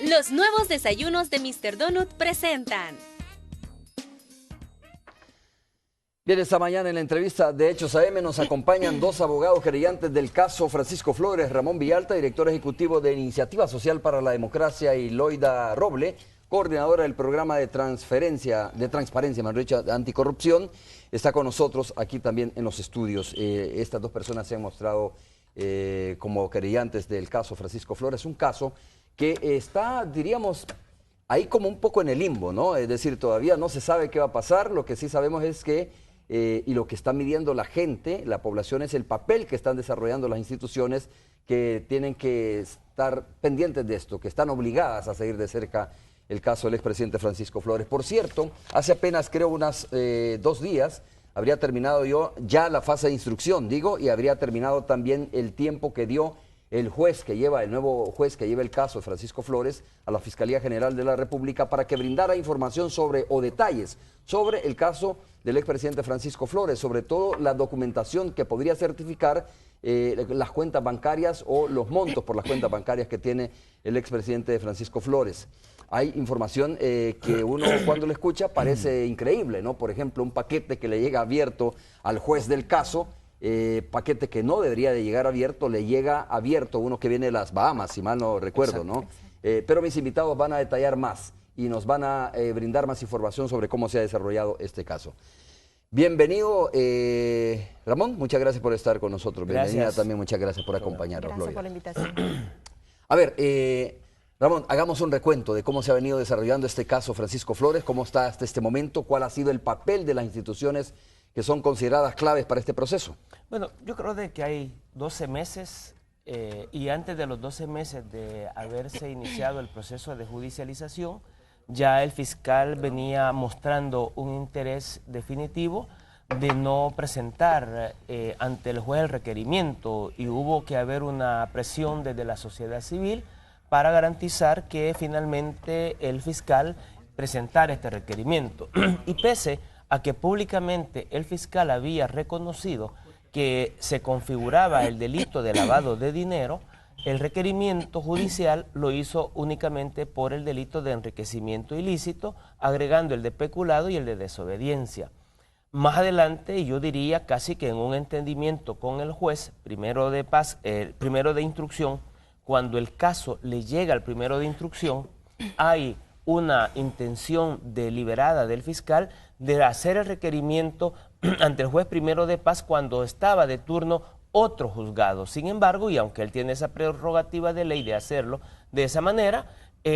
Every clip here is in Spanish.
Los nuevos desayunos de Mr. Donut presentan. Bien, esta mañana en la entrevista de Hechos AM nos acompañan dos abogados querellantes del caso Francisco Flores, Ramón Villalta, director ejecutivo de Iniciativa Social para la Democracia, y Loida Roble, coordinadora del programa de transparencia, mejor dicho, de anticorrupción. Está con nosotros aquí también en los estudios. Estas dos personas se han mostrado como querellantes del caso Francisco Flores, un caso que está, diríamos, ahí como un poco en el limbo, ¿no? Es decir, todavía no se sabe qué va a pasar. Lo que sí sabemos es que y lo que está midiendo la gente, la población, es el papel que están desarrollando las instituciones, que tienen que estar pendientes de esto, que están obligadas a seguir de cerca el caso del expresidente Francisco Flores. Por cierto, hace apenas, creo, unos 2 días, habría terminado ya la fase de instrucción, y habría terminado también el tiempo que dio el nuevo juez que lleva el caso de Francisco Flores a la Fiscalía General de la República para que brindara información o detalles sobre el caso del expresidente Francisco Flores, sobre todo la documentación que podría certificar las cuentas bancarias o los montos por las cuentas bancarias que tiene el expresidente Francisco Flores. Hay información que uno cuando lo escucha parece increíble, ¿no? Por ejemplo, un paquete que le llega abierto al juez del caso, paquete que no debería de llegar abierto, le llega abierto uno que viene de las Bahamas, si mal no recuerdo, ¿no? Pero mis invitados van a detallar más y nos van a brindar más información sobre cómo se ha desarrollado este caso. Bienvenido, Ramón, muchas gracias por estar con nosotros. Bienvenida también, muchas gracias por acompañarnos. Gracias por la invitación. A ver, Ramón, hagamos un recuento de cómo se ha venido desarrollando este caso Francisco Flores, cómo está hasta este momento, cuál ha sido el papel de las instituciones que son consideradas claves para este proceso. Bueno, yo creo de que hay 12 meses y antes de los 12 meses de haberse iniciado el proceso de judicialización, ya el fiscal venía mostrando un interés definitivo de no presentar ante el juez el requerimiento, y hubo que haber una presión desde la sociedad civil para garantizar que finalmente el fiscal presentara este requerimiento. Y pese a que públicamente el fiscal había reconocido que se configuraba el delito de lavado de dinero, el requerimiento judicial lo hizo únicamente por el delito de enriquecimiento ilícito, agregando el de peculado y el de desobediencia. Más adelante, yo diría casi que en un entendimiento con el juez, primero de instrucción, cuando el caso le llega al primero de instrucción, hay una intención deliberada del fiscal de hacer el requerimiento ante el juez primero de paz cuando estaba de turno otro juzgado. Sin embargo, y aunque él tiene esa prerrogativa de ley de hacerlo de esa manera,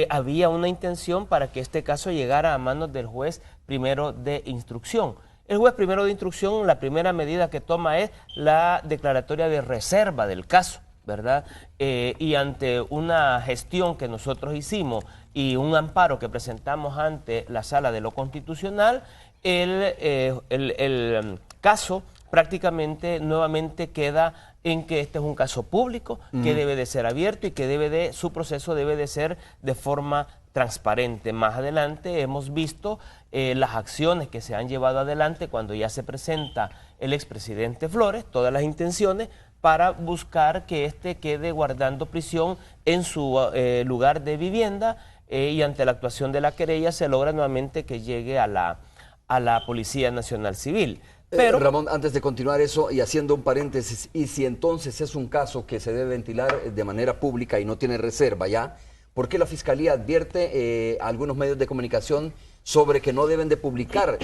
había una intención para que este caso llegara a manos del juez primero de instrucción. El juez primero de instrucción, la primera medida que toma es la declaratoria de reserva del caso, ¿verdad? Y ante una gestión que nosotros hicimos y un amparo que presentamos ante la Sala de lo Constitucional, el caso prácticamente nuevamente queda en que este es un caso público, que debe de ser abierto y que su proceso debe de ser de forma transparente. Más adelante hemos visto las acciones que se han llevado adelante cuando ya se presenta el expresidente Flores, todas las intenciones para buscar que éste quede guardando prisión en su lugar de vivienda, y ante la actuación de la querella se logra nuevamente que llegue a la Policía Nacional Civil. Pero, Ramón, antes de continuar eso y haciendo un paréntesis, y si entonces es un caso que se debe ventilar de manera pública y no tiene reserva ya, ¿por qué la Fiscalía advierte a algunos medios de comunicación sobre que no deben de publicar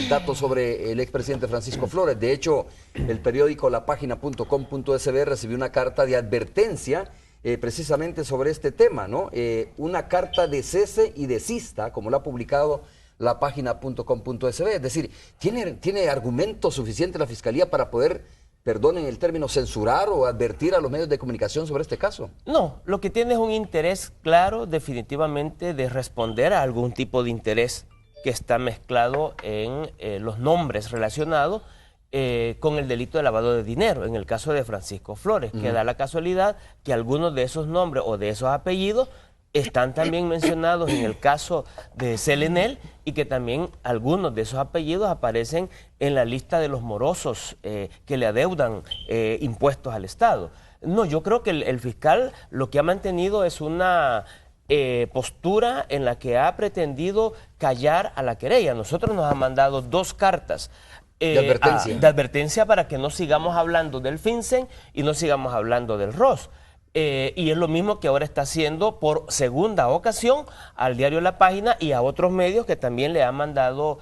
datos sobre el expresidente Francisco Flores? De hecho, el periódico lapagina.com.sb recibió una carta de advertencia precisamente sobre este tema, ¿no? Una carta de cese y desista, como lo ha publicado lapagina.com.sb. Es decir, ¿tiene argumento suficiente la Fiscalía para poder, perdonen el término, censurar o advertir a los medios de comunicación sobre este caso? No, lo que tiene es un interés claro, definitivamente, de responder a algún tipo de interés que está mezclado en los nombres relacionados con el delito de lavado de dinero, en el caso de Francisco Flores, que da la casualidad que algunos de esos nombres o de esos apellidos están también mencionados en el caso de Selenel, y que también algunos de esos apellidos aparecen en la lista de los morosos que le adeudan impuestos al Estado. No, yo creo que el fiscal lo que ha mantenido es una postura en la que ha pretendido callar a la querella. Nosotros nos han mandado 2 cartas de advertencia para que no sigamos hablando del FinCEN y no sigamos hablando del ROS. Y es lo mismo que ahora está haciendo por segunda ocasión al diario La Página y a otros medios que también le han mandado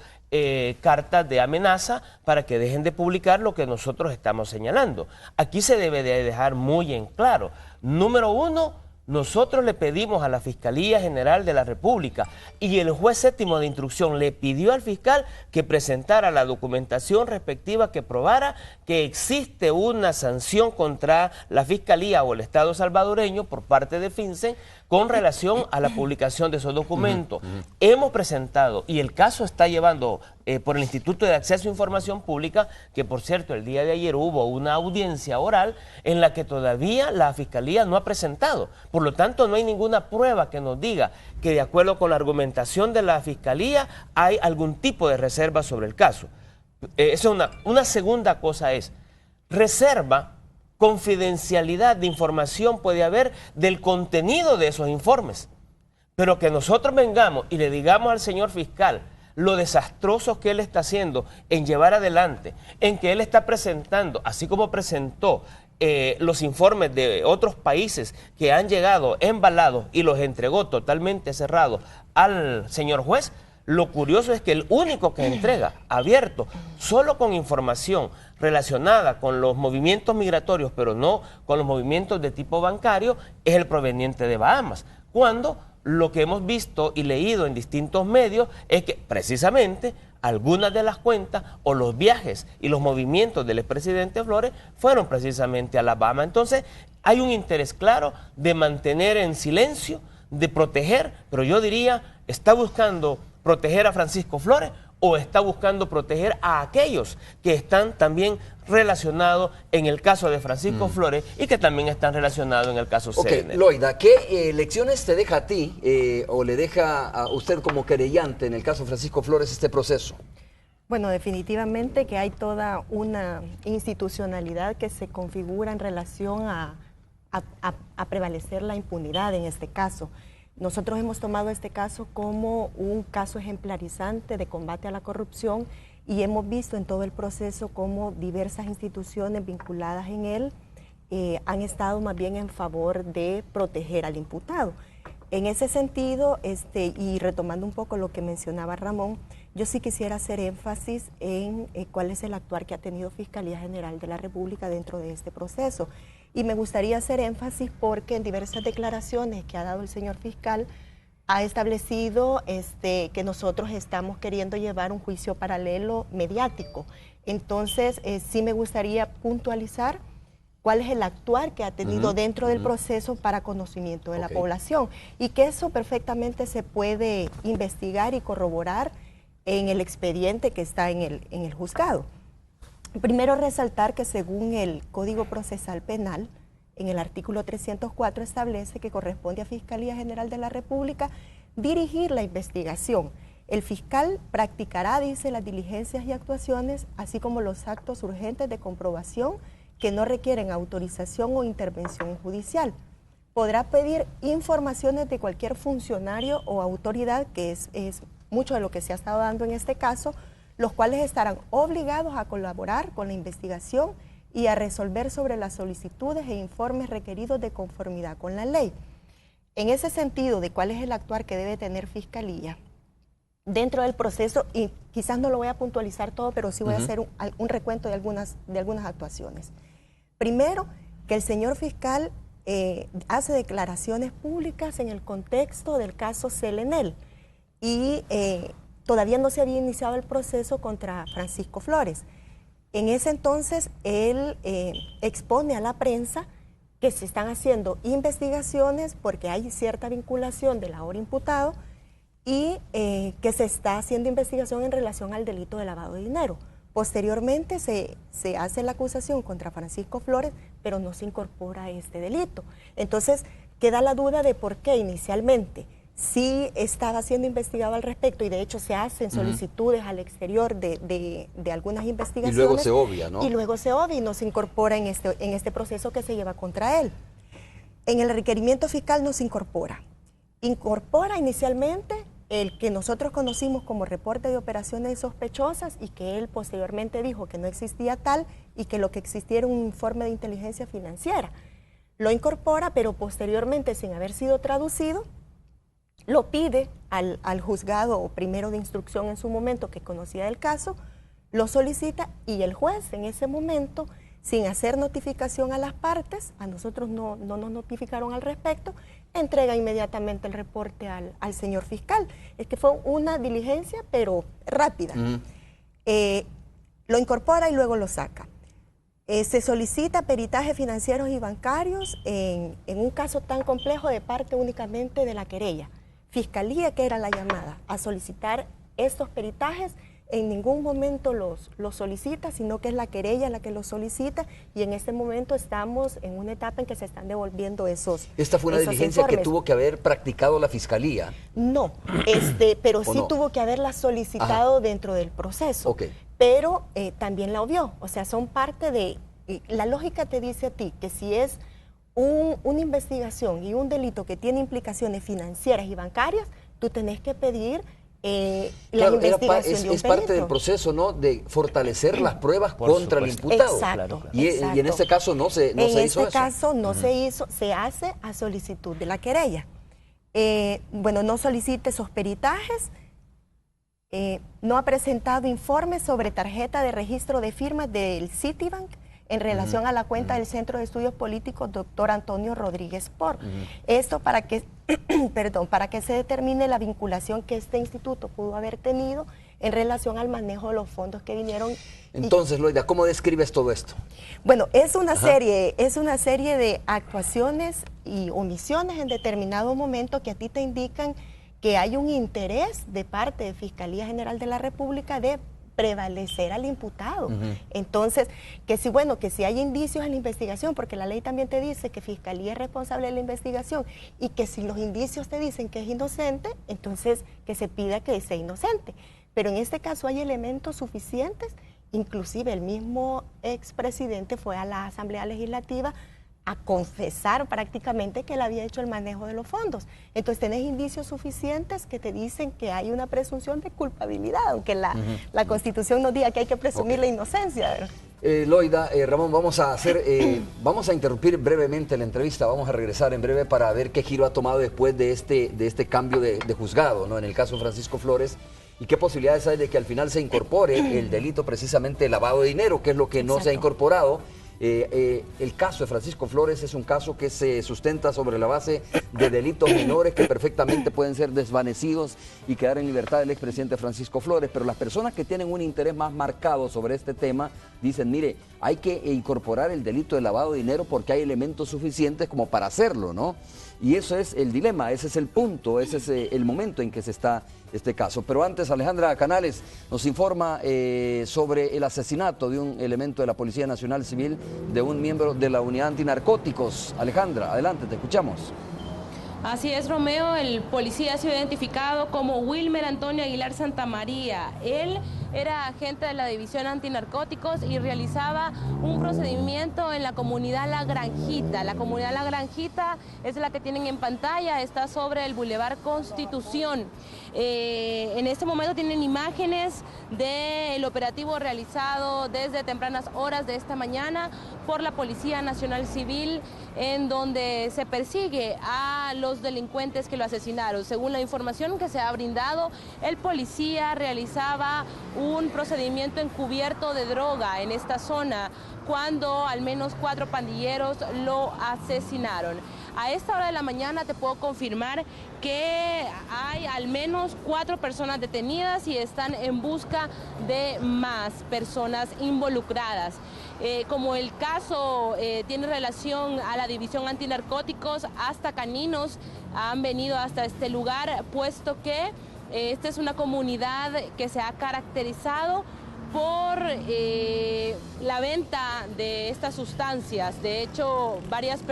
cartas de amenaza para que dejen de publicar lo que nosotros estamos señalando. Aquí se debe de dejar muy en claro. Número 1, nosotros le pedimos a la Fiscalía General de la República y el juez séptimo de instrucción le pidió al fiscal que presentara la documentación respectiva que probara que existe una sanción contra la Fiscalía o el Estado salvadoreño por parte de FinCEN con relación a la publicación de esos documentos. Hemos presentado, y el caso está llevando por el Instituto de Acceso a Información Pública, que por cierto el día de ayer hubo una audiencia oral en la que todavía la Fiscalía no ha presentado. Por lo tanto, no hay ninguna prueba que nos diga que de acuerdo con la argumentación de la Fiscalía hay algún tipo de reserva sobre el caso. Eso es una segunda cosa es, reserva, confidencialidad de información puede haber del contenido de esos informes. Pero que nosotros vengamos y le digamos al señor fiscal lo desastroso que él está haciendo en llevar adelante, en que él está presentando, así como presentó los informes de otros países que han llegado embalados y los entregó totalmente cerrados al señor juez. Lo curioso es que el único que entrega abierto, solo con información relacionada con los movimientos migratorios, pero no con los movimientos de tipo bancario, es el proveniente de Bahamas. Cuando lo que hemos visto y leído en distintos medios es que precisamente algunas de las cuentas o los viajes y los movimientos del expresidente Flores fueron precisamente a las Bahamas. Entonces hay un interés claro de mantener en silencio, de proteger, pero yo diría, está buscando proteger a Francisco Flores o está buscando proteger a aquellos que están también relacionados en el caso de Francisco Flores y que también están relacionados en el caso CNL. Loida, ¿qué lecciones te deja a ti o le deja a usted como querellante en el caso Francisco Flores este proceso? Bueno, definitivamente que hay toda una institucionalidad que se configura en relación a prevalecer la impunidad en este caso. Nosotros hemos tomado este caso como un caso ejemplarizante de combate a la corrupción y hemos visto en todo el proceso cómo diversas instituciones vinculadas en él han estado más bien en favor de proteger al imputado. En ese sentido, y retomando un poco lo que mencionaba Ramón, yo sí quisiera hacer énfasis en cuál es el actuar que ha tenido Fiscalía General de la República dentro de este proceso. Y me gustaría hacer énfasis porque en diversas declaraciones que ha dado el señor fiscal ha establecido que nosotros estamos queriendo llevar un juicio paralelo mediático. Entonces, sí me gustaría puntualizar cuál es el actuar que ha tenido dentro del proceso para conocimiento de la población y que eso perfectamente se puede investigar y corroborar en el expediente que está en el juzgado. Primero resaltar que según el Código Procesal Penal, en el artículo 304 establece que corresponde a Fiscalía General de la República dirigir la investigación. El fiscal practicará, dice, las diligencias y actuaciones, así como los actos urgentes de comprobación que no requieren autorización o intervención judicial. Podrá pedir informaciones de cualquier funcionario o autoridad, que es mucho de lo que se ha estado dando en este caso, los cuales estarán obligados a colaborar con la investigación y a resolver sobre las solicitudes e informes requeridos de conformidad con la ley. En ese sentido, de cuál es el actuar que debe tener Fiscalía dentro del proceso, y quizás no lo voy a puntualizar todo, pero sí voy a hacer un recuento de algunas actuaciones. Primero, que el señor fiscal hace declaraciones públicas en el contexto del caso CNL y todavía no se había iniciado el proceso contra Francisco Flores. En ese entonces, él expone a la prensa que se están haciendo investigaciones porque hay cierta vinculación del ahora imputado y que se está haciendo investigación en relación al delito de lavado de dinero. Posteriormente se hace la acusación contra Francisco Flores, pero no se incorpora este delito. Entonces, queda la duda de por qué inicialmente sí estaba siendo investigado al respecto y de hecho se hacen solicitudes al exterior de algunas investigaciones. Y luego se obvia, ¿no? Y luego se obvia y no se incorpora en este proceso que se lleva contra él. En el requerimiento fiscal no se incorpora. incorpora inicialmente el que nosotros conocimos como reporte de operaciones sospechosas y que él posteriormente dijo que no existía tal y que lo que existía era un informe de inteligencia financiera. Lo incorpora, pero posteriormente, sin haber sido traducido, lo pide al juzgado primero de instrucción en su momento que conocía el caso, lo solicita y el juez en ese momento, sin hacer notificación a las partes, a nosotros no nos notificaron al respecto, entrega inmediatamente el reporte al señor fiscal. Es que fue una diligencia, pero rápida. Lo incorpora y luego lo saca. Se solicita peritajes financieros y bancarios en un caso tan complejo de parte únicamente de la querella. Fiscalía, que era la llamada, a solicitar estos peritajes, en ningún momento los solicita, sino que es la querella la que los solicita, y en este momento estamos en una etapa en que se están devolviendo esos ¿Esta fue una diligencia informes. que tuvo que haber practicado la Fiscalía? No, pero sí no? tuvo que haberla solicitado dentro del proceso, pero también la obvió, o sea, son parte de... La lógica te dice a ti que si es una investigación y un delito que tiene implicaciones financieras y bancarias, tú tenés que pedir la investigación de un es parte perito. del proceso, ¿no?, de fortalecer las pruebas contra el imputado. Exacto. Y en este caso no se hizo eso. En este caso no se hizo, se hace a solicitud de la querella. Bueno, no solicite esos peritajes, no ha presentado informes sobre tarjeta de registro de firmas del Citibank en relación a la cuenta del Centro de Estudios Políticos Dr. Antonio Rodríguez Por. Esto para que, para que se determine la vinculación que este instituto pudo haber tenido en relación al manejo de los fondos que vinieron. Entonces, Loida, ¿cómo describes todo esto? Bueno, es una serie de actuaciones y omisiones en determinado momento que a ti te indican que hay un interés de parte de Fiscalía General de la República de prevalecer al imputado. Entonces, que si hay indicios en la investigación, porque la ley también te dice que Fiscalía es responsable de la investigación, y que si los indicios te dicen que es inocente, entonces que se pida que sea inocente. Pero en este caso hay elementos suficientes, inclusive el mismo expresidente fue a la Asamblea Legislativa a confesar prácticamente que él había hecho el manejo de los fondos. Entonces tenés indicios suficientes que te dicen que hay una presunción de culpabilidad, aunque la Constitución nos diga que hay que presumir la inocencia. Loida, Ramón, vamos a interrumpir brevemente la entrevista, vamos a regresar en breve para ver qué giro ha tomado después de este cambio de juzgado, ¿no?, en el caso de Francisco Flores, y qué posibilidades hay de que al final se incorpore el delito precisamente de lavado de dinero, que es lo que no se ha incorporado. El caso de Francisco Flores es un caso que se sustenta sobre la base de delitos menores que perfectamente pueden ser desvanecidos y quedar en libertad del expresidente Francisco Flores, pero las personas que tienen un interés más marcado sobre este tema dicen, mire, hay que incorporar el delito de lavado de dinero porque hay elementos suficientes como para hacerlo, ¿no? Y eso es el dilema, ese es el punto, ese es el momento en que se está este caso. Pero antes, Alejandra Canales nos informa sobre el asesinato de un elemento de la Policía Nacional Civil, de un miembro de la Unidad Antinarcóticos. Alejandra, adelante, te escuchamos. Así es, Romeo, el policía ha sido identificado como Wilmer Antonio Aguilar Santamaría. Él era agente de la División Antinarcóticos y realizaba un procedimiento en la comunidad La Granjita. La comunidad La Granjita es la que tienen en pantalla, está sobre el Boulevard Constitución. En este momento tienen imágenes del operativo realizado desde tempranas horas de esta mañana por la Policía Nacional Civil, en donde se persigue a los delincuentes que lo asesinaron. Según la información que se ha brindado, el policía realizaba un procedimiento encubierto de droga en esta zona cuando al menos 4 pandilleros lo asesinaron. A esta hora de la mañana te puedo confirmar que hay al menos 4 personas detenidas y están en busca de más personas involucradas. Como el caso tiene relación a la División Antinarcóticos, hasta caninos han venido hasta este lugar, puesto que esta es una comunidad que se ha caracterizado por la venta de estas sustancias. De hecho, varias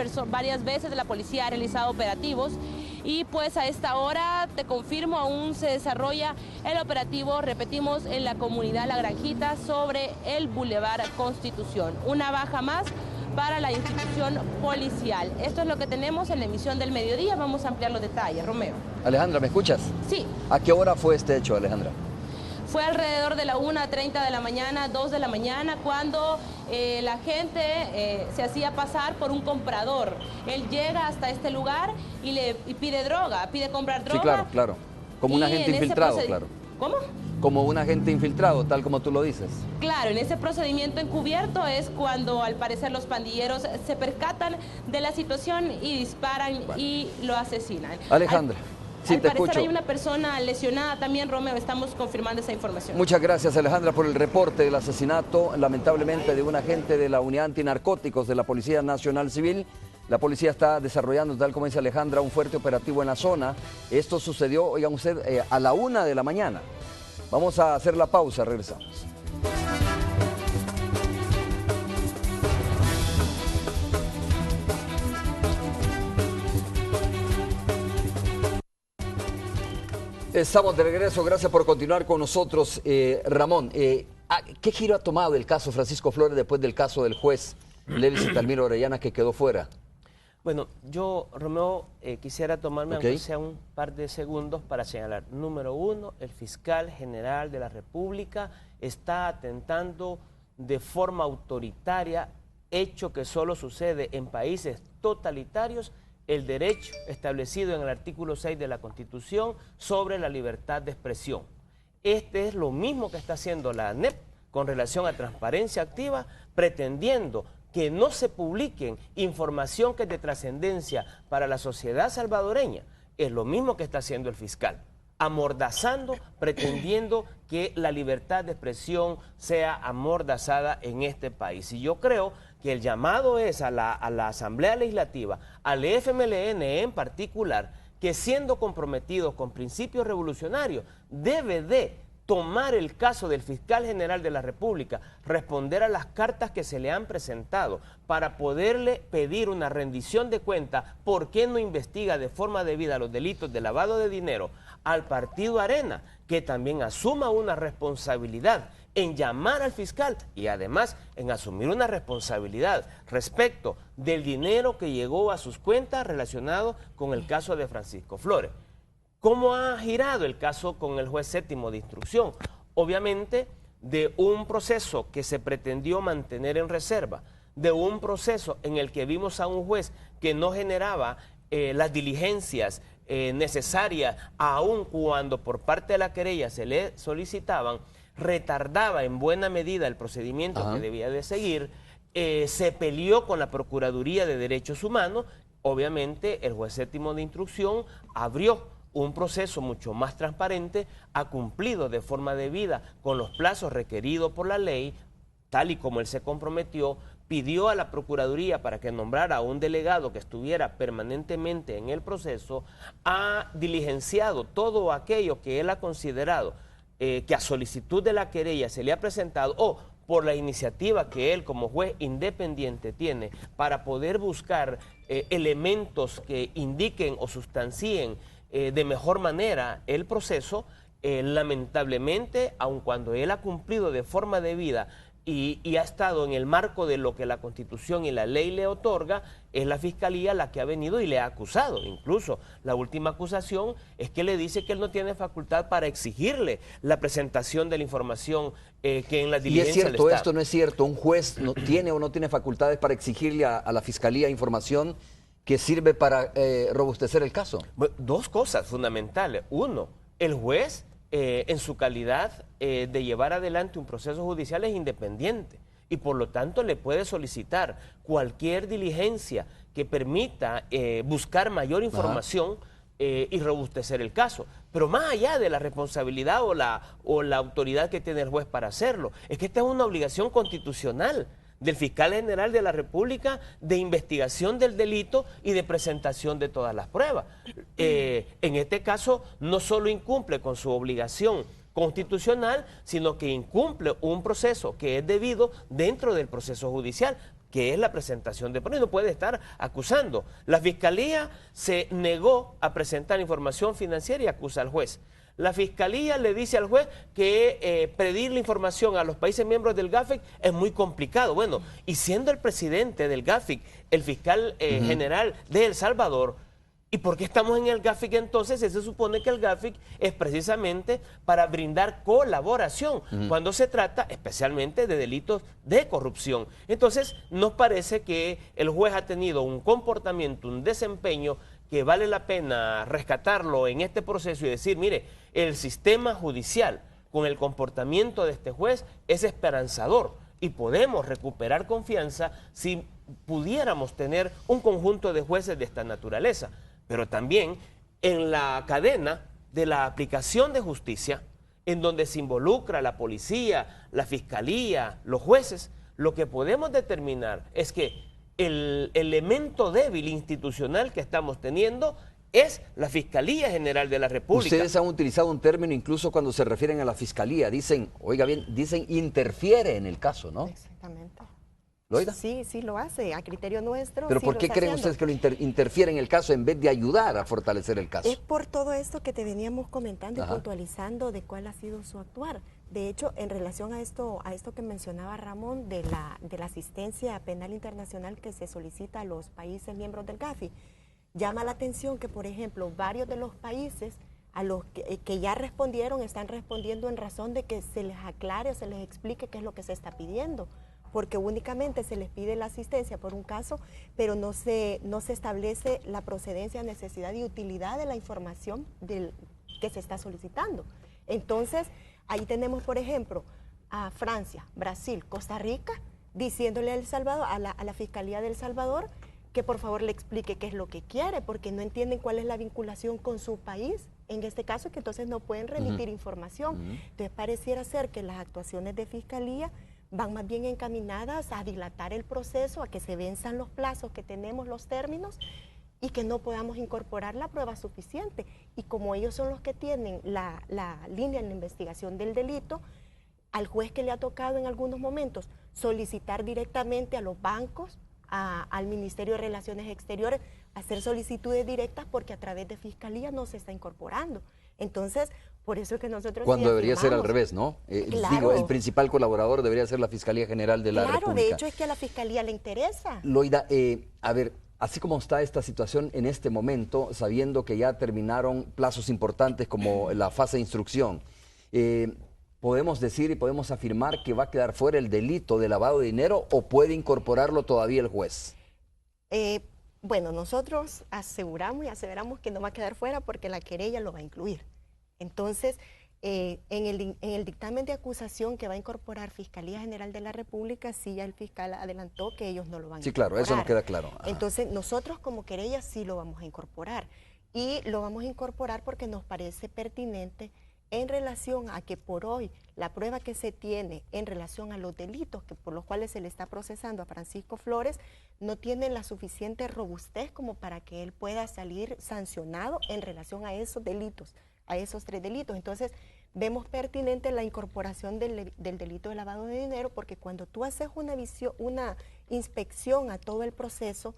veces la policía ha realizado operativos y pues a esta hora, te confirmo, aún se desarrolla el operativo, repetimos, en la comunidad La Granjita sobre el Boulevard Constitución. Una baja más para la institución policial. Esto es lo que tenemos en la emisión del mediodía. Vamos a ampliar los detalles. Romeo. Alejandra, ¿me escuchas? Sí. ¿A qué hora fue este hecho, Alejandra? Fue alrededor de la 1:30 de la mañana, 2 de la mañana, cuando la gente se hacía pasar por un comprador. Él llega hasta este lugar y pide droga, pide comprar droga. Sí, claro, claro. Como un agente infiltrado, claro. ¿Cómo? Como un agente infiltrado, tal como tú lo dices. Claro, en ese procedimiento encubierto es cuando al parecer los pandilleros se percatan de la situación y disparan y lo asesinan. Alejandra. Sí, al te parecer escucho. hay una persona lesionada también, Romeo, estamos confirmando esa información. Muchas gracias, Alejandra, por el reporte del asesinato, lamentablemente, de un agente de la Unidad Antinarcóticos de la Policía Nacional Civil. La policía está desarrollando, tal como dice Alejandra, un fuerte operativo en la zona. Esto sucedió, oigan usted, a la 1 de la mañana. Vamos a hacer la pausa, regresamos. Estamos de regreso, gracias por continuar con nosotros. Ramón, ¿qué giro ha tomado el caso Francisco Flores después del caso del juez Levis Talmiro Orellana que quedó fuera? Bueno, yo, Romeo, quisiera tomarme aunque sea un par de segundos para señalar. Número uno, el fiscal general de la República está atentando de forma autoritaria, hecho que solo sucede en países totalitarios, el derecho establecido en el artículo 6 de la Constitución sobre la libertad de expresión. Este es lo mismo que está haciendo la ANEP con relación a transparencia activa, pretendiendo que no se publiquen información que es de trascendencia para la sociedad salvadoreña. Es lo mismo que está haciendo el fiscal, amordazando, pretendiendo que la libertad de expresión sea amordazada en este país. Y yo creo que el llamado es a la Asamblea Legislativa, al FMLN en particular, que siendo comprometido con principios revolucionarios, debe de tomar el caso del fiscal general de la República, responder a las cartas que se le han presentado para poderle pedir una rendición de cuenta, por qué no investiga de forma debida los delitos de lavado de dinero, al partido Arena, que también asuma una responsabilidad en llamar al fiscal y además en asumir una responsabilidad respecto del dinero que llegó a sus cuentas relacionado con el caso de Francisco Flores. ¿Cómo ha girado el caso con el juez séptimo de instrucción? Obviamente, de un proceso que se pretendió mantener en reserva, de un proceso en el que vimos a un juez que no generaba las diligencias necesarias, aun cuando por parte de la querella se le solicitaban, retardaba en buena medida el procedimiento que debía de seguir, se peleó con la Procuraduría de Derechos Humanos. Obviamente, el juez séptimo de instrucción abrió un proceso mucho más transparente, ha cumplido de forma debida con los plazos requeridos por la ley, tal y como él se comprometió, pidió a la Procuraduría para que nombrara a un delegado que estuviera permanentemente en el proceso, ha diligenciado todo aquello que él ha considerado que a solicitud de la querella se le ha presentado o por la iniciativa que él como juez independiente tiene para poder buscar elementos que indiquen o sustancien de mejor manera el proceso. Lamentablemente, aun cuando él ha cumplido de forma debida y ha estado en el marco de lo que la Constitución y la ley le otorga, es la Fiscalía la que ha venido y le ha acusado. Incluso la última acusación es que le dice que él no tiene facultad para exigirle la presentación de la información que en la diligencia ¿Y es cierto del Estado? esto? ¿No es cierto? ¿Un juez no tiene o no tiene facultades para exigirle a la Fiscalía información que sirve para robustecer el caso? Bueno, dos cosas fundamentales. Uno, el juez en su calidad de llevar adelante un proceso judicial es independiente y por lo tanto le puede solicitar cualquier diligencia que permita buscar mayor información y robustecer el caso. Pero más allá de la responsabilidad o la autoridad que tiene el juez para hacerlo, es que esta es una obligación constitucional del fiscal general de la República de investigación del delito y de presentación de todas las pruebas. En este caso, no solo incumple con su obligación constitucional, sino que incumple un proceso que es debido dentro del proceso judicial, que es la presentación de pruebas. No puede estar acusando. La Fiscalía se negó a presentar información financiera y acusa al juez. La fiscalía le dice al juez que pedir la información a los países miembros del GAFIC es muy complicado. Bueno, y siendo el presidente del GAFIC, el fiscal general de El Salvador, ¿y por qué estamos en el GAFIC entonces? Se supone que el GAFIC es precisamente para brindar colaboración cuando se trata especialmente de delitos de corrupción. Entonces, nos parece que el juez ha tenido un comportamiento, un desempeño que vale la pena rescatarlo en este proceso y decir, mire, el sistema judicial con el comportamiento de este juez es esperanzador y podemos recuperar confianza si pudiéramos tener un conjunto de jueces de esta naturaleza. Pero también en la cadena de la aplicación de justicia, en donde se involucra la policía, la fiscalía, los jueces, lo que podemos determinar es que el elemento débil institucional que estamos teniendo es la Fiscalía General de la República. Ustedes han utilizado un término incluso cuando se refieren a la Fiscalía, dicen, oiga bien, dicen interfiere en el caso, ¿no? Exactamente. ¿Loida? Sí, sí lo hace, a criterio nuestro. ¿Pero sí por qué creen ustedes que lo interfiere en el caso en vez de ayudar a fortalecer el caso? Es por todo esto que te veníamos comentando Ajá. y puntualizando de cuál ha sido su actuar. De hecho, en relación a esto que mencionaba Ramón, de la asistencia penal internacional que se solicita a los países miembros del GAFI, llama la atención que, por ejemplo, varios de los países a los que ya respondieron, están respondiendo en razón de que se les aclare, se les explique qué es lo que se está pidiendo, porque únicamente se les pide la asistencia por un caso, pero no se establece la procedencia, necesidad y utilidad de la información que se está solicitando. Entonces, ahí tenemos, por ejemplo, a Francia, Brasil, Costa Rica, diciéndole a El Salvador, a la Fiscalía de El Salvador, que por favor le explique qué es lo que quiere, porque no entienden cuál es la vinculación con su país, en este caso, que entonces no pueden remitir información. Entonces, pareciera ser que las actuaciones de Fiscalía van más bien encaminadas a dilatar el proceso, a que se venzan los plazos que tenemos, los términos, y que no podamos incorporar la prueba suficiente. Y como ellos son los que tienen la línea en la investigación del delito, al juez que le ha tocado en algunos momentos solicitar directamente a los bancos, al Ministerio de Relaciones Exteriores, hacer solicitudes directas porque a través de Fiscalía no se está incorporando. Entonces, por eso es que nosotros... Cuando sí debería ser al afirmamos. revés, ¿no? Claro. Digo, el principal colaborador debería ser la Fiscalía General de la Claro, República. de hecho es que a la Fiscalía le interesa. Loida, a ver, así como está esta situación en este momento, sabiendo que ya terminaron plazos importantes como la fase de instrucción, ¿podemos decir y podemos afirmar que va a quedar fuera el delito de lavado de dinero o puede incorporarlo todavía el juez? Bueno, nosotros aseguramos y aseveramos que no va a quedar fuera porque la querella lo va a incluir. Entonces, en el dictamen de acusación que va a incorporar Fiscalía General de la República, sí ya el fiscal adelantó que ellos no lo van a incorporar. Sí, claro, eso nos queda claro. Ajá. Entonces, nosotros como querella sí lo vamos a incorporar. Y lo vamos a incorporar porque nos parece pertinente en relación a que por hoy la prueba que se tiene en relación a los delitos por los cuales se le está procesando a Francisco Flores no tiene la suficiente robustez como para que él pueda salir sancionado en relación a esos delitos, a esos 3 delitos. Entonces, vemos pertinente la incorporación del delito de lavado de dinero porque cuando tú haces una inspección a todo el proceso,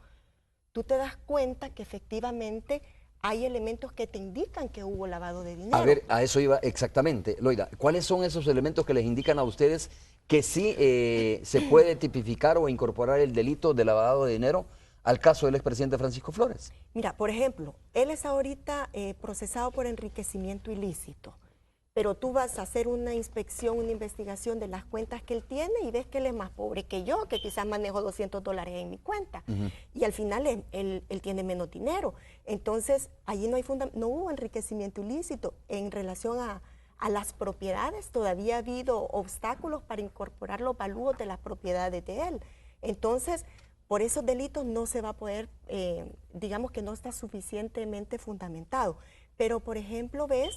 tú te das cuenta que efectivamente hay elementos que te indican que hubo lavado de dinero. A ver, a eso iba exactamente. Loida, ¿cuáles son esos elementos que les indican a ustedes que sí se puede tipificar o incorporar el delito de lavado de dinero al caso del expresidente Francisco Flores? Mira, por ejemplo, él es ahorita procesado por enriquecimiento ilícito, pero tú vas a hacer una inspección, una investigación de las cuentas que él tiene y ves que él es más pobre que yo, que quizás manejo $200 en mi cuenta. Y al final él tiene menos dinero. Entonces, allí no hubo enriquecimiento ilícito. En relación a las propiedades, todavía ha habido obstáculos para incorporar los valúos de las propiedades de él. Entonces, por esos delitos no se va a poder, digamos que no está suficientemente fundamentado. Pero, por ejemplo, ves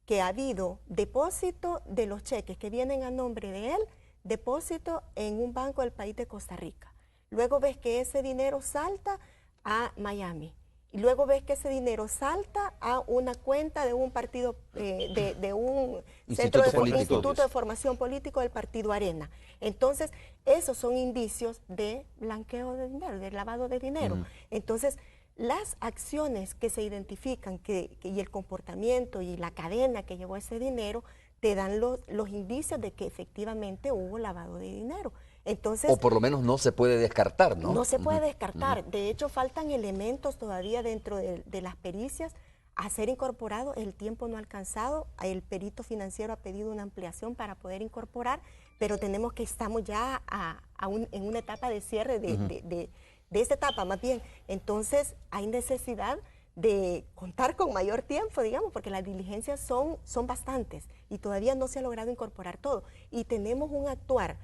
que ha habido depósito de los cheques que vienen a nombre de él, depósito en un banco del país de Costa Rica. Luego ves que ese dinero salta a Miami. Y luego ves que ese dinero salta a una cuenta de un partido, de un instituto de formación político del partido Arena. Entonces, esos son indicios de blanqueo de dinero, de lavado de dinero. Entonces, las acciones que se identifican y el comportamiento y la cadena que llevó ese dinero te dan los indicios de que efectivamente hubo lavado de dinero. Entonces, o por lo menos no se puede descartar, ¿no? No se puede descartar. De hecho, faltan elementos todavía dentro de las pericias a ser incorporados. El tiempo no ha alcanzado. El perito financiero ha pedido una ampliación para poder incorporar, pero estamos ya en una etapa de cierre de esta etapa más bien. Entonces, hay necesidad de contar con mayor tiempo, digamos, porque las diligencias son bastantes y todavía no se ha logrado incorporar todo. Y tenemos un actuar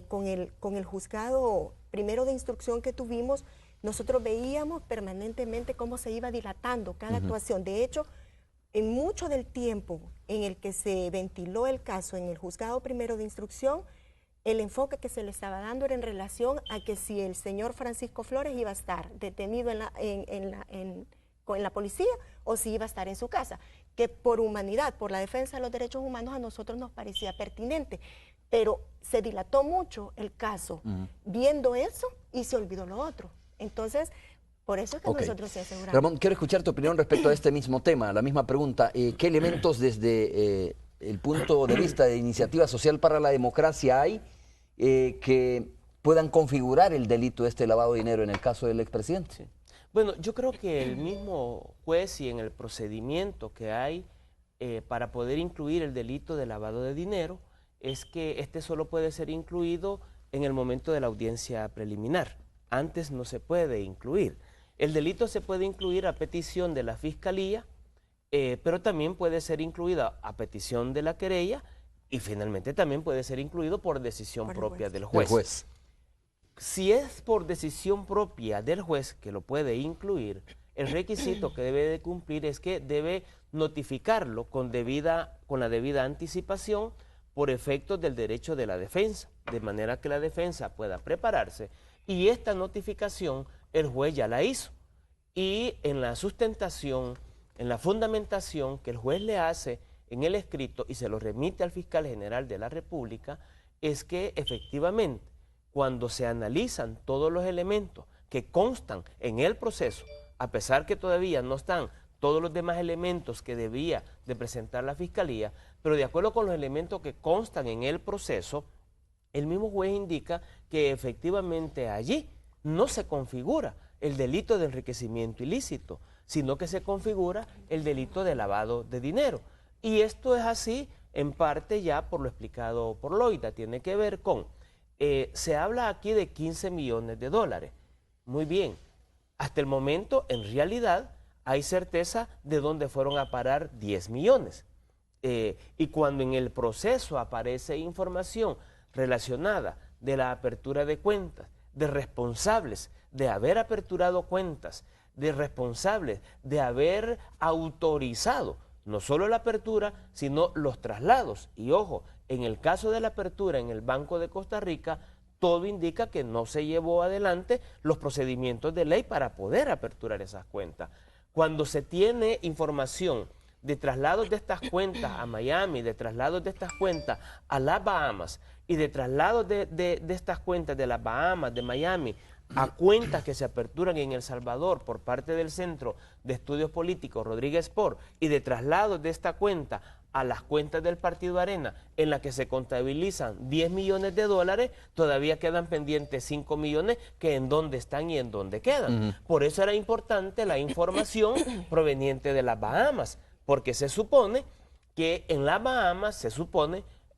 con el juzgado primero de instrucción que tuvimos. Nosotros veíamos permanentemente cómo se iba dilatando cada actuación. De hecho, en mucho del tiempo en el que se ventiló el caso en el juzgado primero de instrucción, el enfoque que se le estaba dando era en relación a que si el señor Francisco Flores iba a estar detenido en la policía o si iba a estar en su casa, que por humanidad, por la defensa de los derechos humanos, a nosotros nos parecía pertinente, pero se dilató mucho el caso viendo eso y se olvidó lo otro. Entonces, por eso es que nosotros se aseguramos. Ramón, quiero escuchar tu opinión respecto a este mismo tema, la misma pregunta. ¿Qué elementos desde el punto de vista de Iniciativa Social para la Democracia hay que puedan configurar el delito de este lavado de dinero en el caso del expresidente? Sí. Bueno, yo creo que el mismo juez y en el procedimiento que hay para poder incluir el delito de lavado de dinero es que este solo puede ser incluido en el momento de la audiencia preliminar. Antes no se puede incluir. El delito se puede incluir a petición de la Fiscalía, pero también puede ser incluida a petición de la querella y finalmente también puede ser incluido por decisión propia del juez. Si es por decisión propia del juez que lo puede incluir, el requisito que debe de cumplir es que debe notificarlo con la debida anticipación por efectos del derecho de la defensa, de manera que la defensa pueda prepararse, y esta notificación el juez ya la hizo. Y en la sustentación, en la fundamentación que el juez le hace en el escrito y se lo remite al fiscal general de la República, es que efectivamente cuando se analizan todos los elementos que constan en el proceso, a pesar que todavía no están todos los demás elementos que debía de presentar la Fiscalía, pero de acuerdo con los elementos que constan en el proceso, el mismo juez indica que efectivamente allí no se configura el delito de enriquecimiento ilícito, sino que se configura el delito de lavado de dinero. Y esto es así en parte ya por lo explicado por Loida, tiene que ver con, se habla aquí de 15 millones de dólares. Muy bien, hasta el momento en realidad hay certeza de dónde fueron a parar 10 millones. Y cuando en el proceso aparece información relacionada de la apertura de cuentas, de responsables de haber aperturado cuentas, de responsables de haber autorizado no solo la apertura, sino los traslados. Y ojo, en el caso de la apertura en el Banco de Costa Rica, todo indica que no se llevó adelante los procedimientos de ley para poder aperturar esas cuentas. Cuando se tiene información de traslados de estas cuentas a Miami, de traslados de estas cuentas a las Bahamas y de traslados de estas cuentas de las Bahamas, de Miami, a cuentas que se aperturan en El Salvador por parte del Centro de Estudios Políticos Rodríguez Por y de traslados de esta cuenta a las cuentas del Partido Arena en la que se contabilizan 10 millones de dólares, todavía quedan pendientes 5 millones que en dónde están y en dónde quedan. Por eso era importante la información proveniente de las Bahamas, porque se supone que en las Bahamas,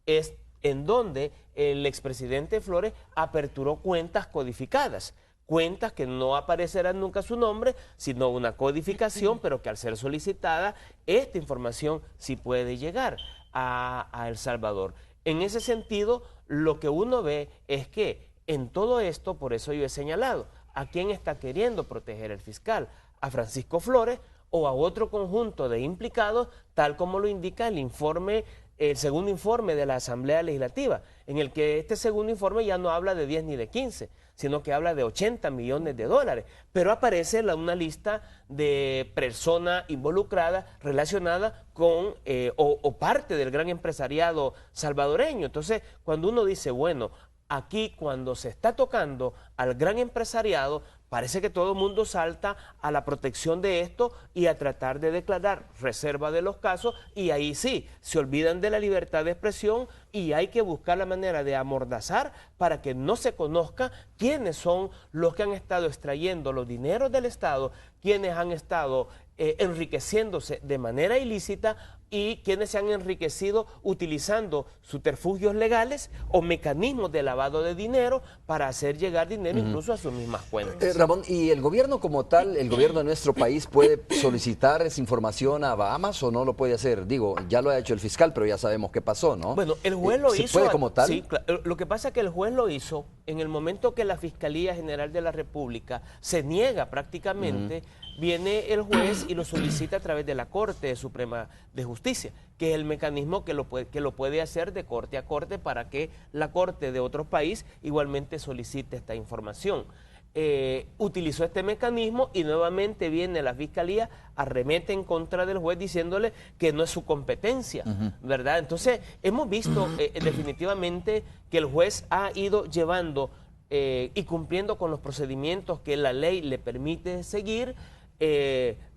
es en donde el expresidente Flores aperturó cuentas codificadas, cuentas que no aparecerán nunca su nombre, sino una codificación, pero que al ser solicitada, esta información sí puede llegar a El Salvador. En ese sentido, lo que uno ve es que en todo esto, por eso yo he señalado, ¿a quién está queriendo proteger el fiscal? ¿A Francisco Flores o a otro conjunto de implicados, tal como lo indica el informe, el segundo informe de la Asamblea Legislativa, en el que este segundo informe ya no habla de 10 ni de 15, sino que habla de 80 millones de dólares, pero aparece una lista de personas involucradas relacionadas con o parte del gran empresariado salvadoreño. Entonces, cuando uno dice, bueno, Aquí, cuando se está tocando al gran empresariado, parece que todo el mundo salta a la protección de esto y a tratar de declarar reserva de los casos, y ahí sí, se olvidan de la libertad de expresión y hay que buscar la manera de amordazar para que no se conozca quiénes son los que han estado extrayendo los dineros del Estado, quienes han estado enriqueciéndose de manera ilícita y quienes se han enriquecido utilizando subterfugios legales o mecanismos de lavado de dinero para hacer llegar dinero incluso a sus mismas cuentas. Ramón, ¿y el gobierno como tal, el gobierno de nuestro país puede solicitar esa información a Bahamas o no lo puede hacer? Digo, ya lo ha hecho el fiscal, pero ya sabemos qué pasó, ¿no? Bueno, el juez lo ¿Se hizo. puede como tal? Sí, lo que pasa es que el juez lo hizo en el momento que la Fiscalía General de la República se niega prácticamente. Viene el juez y lo solicita a través de la Corte Suprema de Justicia, que es el mecanismo que lo puede hacer de corte a corte para que la Corte de otro país igualmente solicite esta información. Utilizó este mecanismo y nuevamente viene la Fiscalía, arremete en contra del juez diciéndole que no es su competencia, ¿verdad? Entonces, hemos visto definitivamente que el juez ha ido llevando y cumpliendo con los procedimientos que la ley le permite seguir,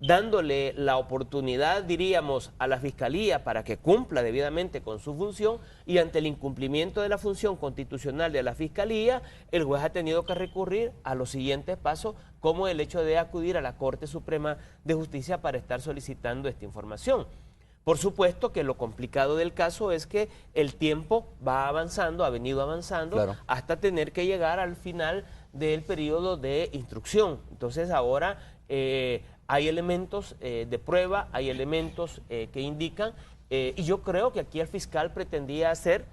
dándole la oportunidad, diríamos, a la Fiscalía para que cumpla debidamente con su función, y ante el incumplimiento de la función constitucional de la Fiscalía, el juez ha tenido que recurrir a los siguientes pasos, como el hecho de acudir a la Corte Suprema de Justicia para estar solicitando esta información. Por supuesto que lo complicado del caso es que el tiempo va avanzando, ha venido avanzando, claro, hasta tener que llegar al final del periodo de instrucción. Entonces ahora hay elementos de prueba, hay elementos que indican, y yo creo que aquí el fiscal pretendía hacer